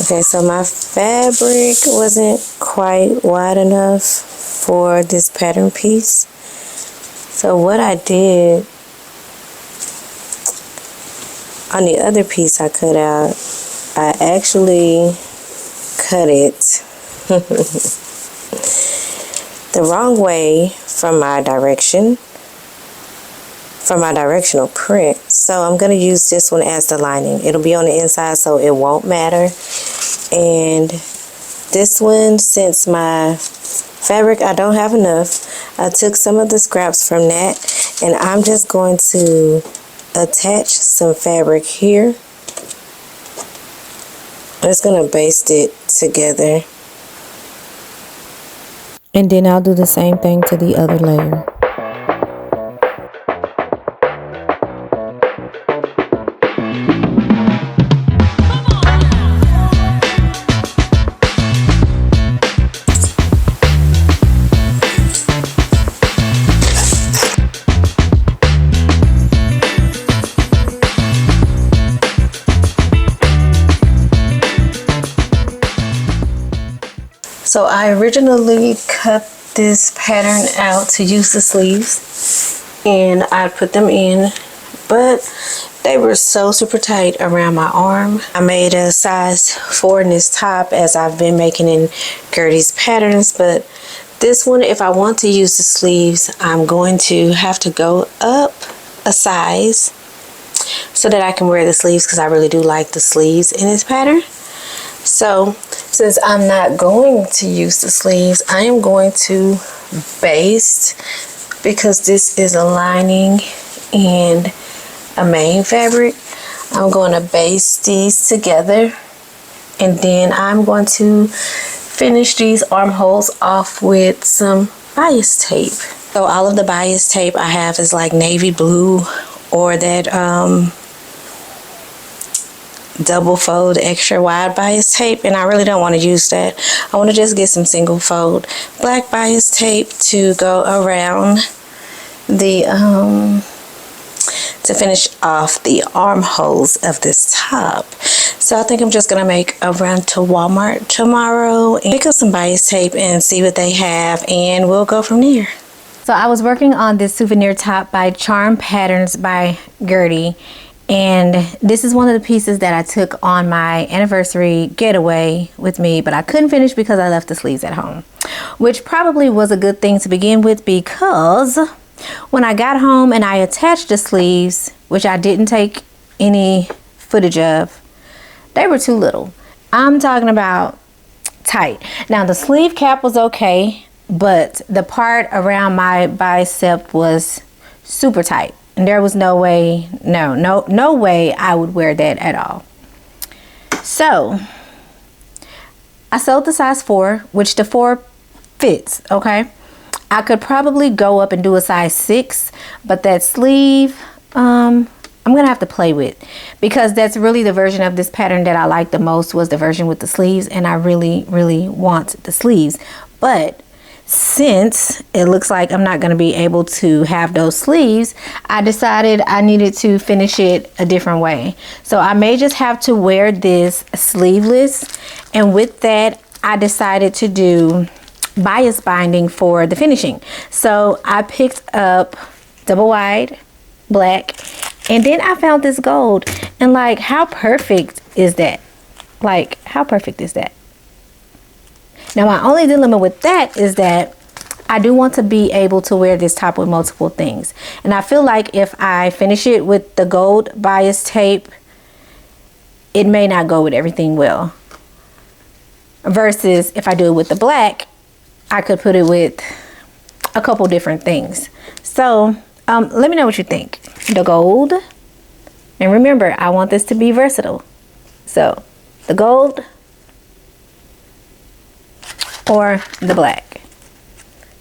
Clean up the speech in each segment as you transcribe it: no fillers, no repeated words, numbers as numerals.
Okay, so my fabric wasn't quite wide enough for this pattern piece. So what I did on the other piece I cut out, I actually cut it the wrong way from my directional print. So I'm going to use this one as the lining. It'll be on the inside, so it won't matter. And this one, since my fabric, I don't have enough, I took some of the scraps from that, and I'm just going to attach some fabric here. I'm just going to baste it together. And then I'll do the same thing to the other layer. So I originally cut this pattern out to use the sleeves, and I put them in, but they were so super tight around my arm. I made a size 4 in this top, as I've been making in Gertie's patterns, but this one, if I want to use the sleeves, I'm going to have to go up a size so that I can wear the sleeves, because I really do like the sleeves in this pattern. So since I'm not going to use the sleeves, I am going to baste, because this is a lining and a main fabric. I'm going to baste these together, and then I'm going to finish these armholes off with some bias tape. So all of the bias tape I have is like navy blue, or that double fold extra wide bias tape, and I really don't want to use that. I want to just get some single fold black bias tape to go around the to finish off the armholes of this top. So I think I'm just gonna make a run to Walmart tomorrow and pick up some bias tape and see what they have, and we'll go from there. So I was working on this souvenir top by Charm Patterns by Gertie, and this is one of the pieces that I took on my anniversary getaway with me, but I couldn't finish because I left the sleeves at home, which probably was a good thing to begin with, because when I got home and I attached the sleeves, which I didn't take any footage of, they were too little. I'm talking about tight. Now the sleeve cap was okay, but the part around my bicep was super tight. And there was no way, no way I would wear that at all. So I sewed the size 4, which the 4 fits, okay? I could probably go up and do a size 6, but that sleeve, I'm gonna have to play with, because that's really the version of this pattern that I like the most, was the version with the sleeves, and I really, really want the sleeves. But since it looks like I'm not going to be able to have those sleeves, I decided I needed to finish it a different way. So I may just have to wear this sleeveless, and with that I decided to do bias binding for the finishing. So I picked up double wide black, and then I found this gold, and like, how perfect is that? Like, how perfect is that? Now my only dilemma with that is that I do want to be able to wear this top with multiple things, and I feel like if I finish it with the gold bias tape, it may not go with everything well, versus if I do it with the black, I could put it with a couple different things. So let me know what you think. The gold, and remember, I want this to be versatile, so the gold or the black.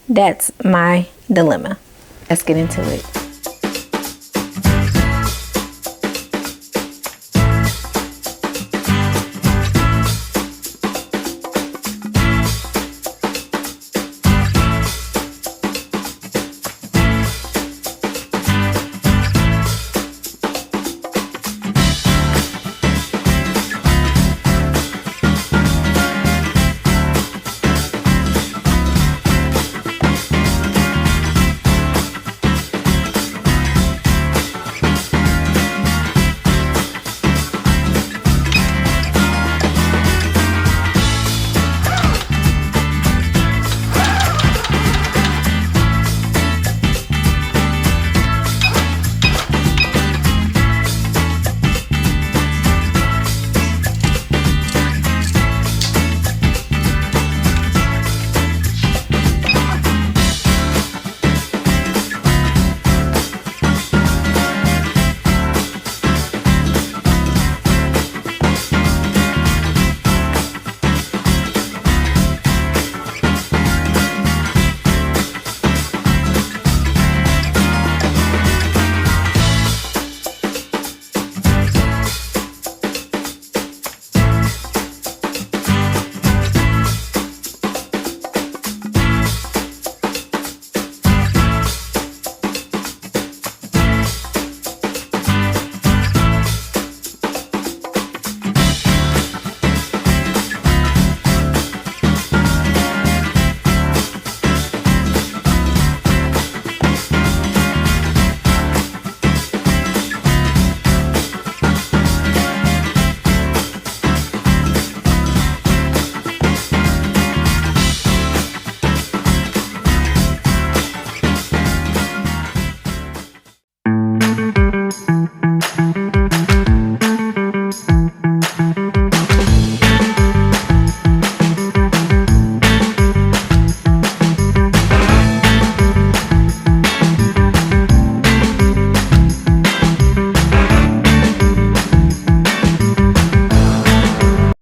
That's my dilemma. Let's get into it.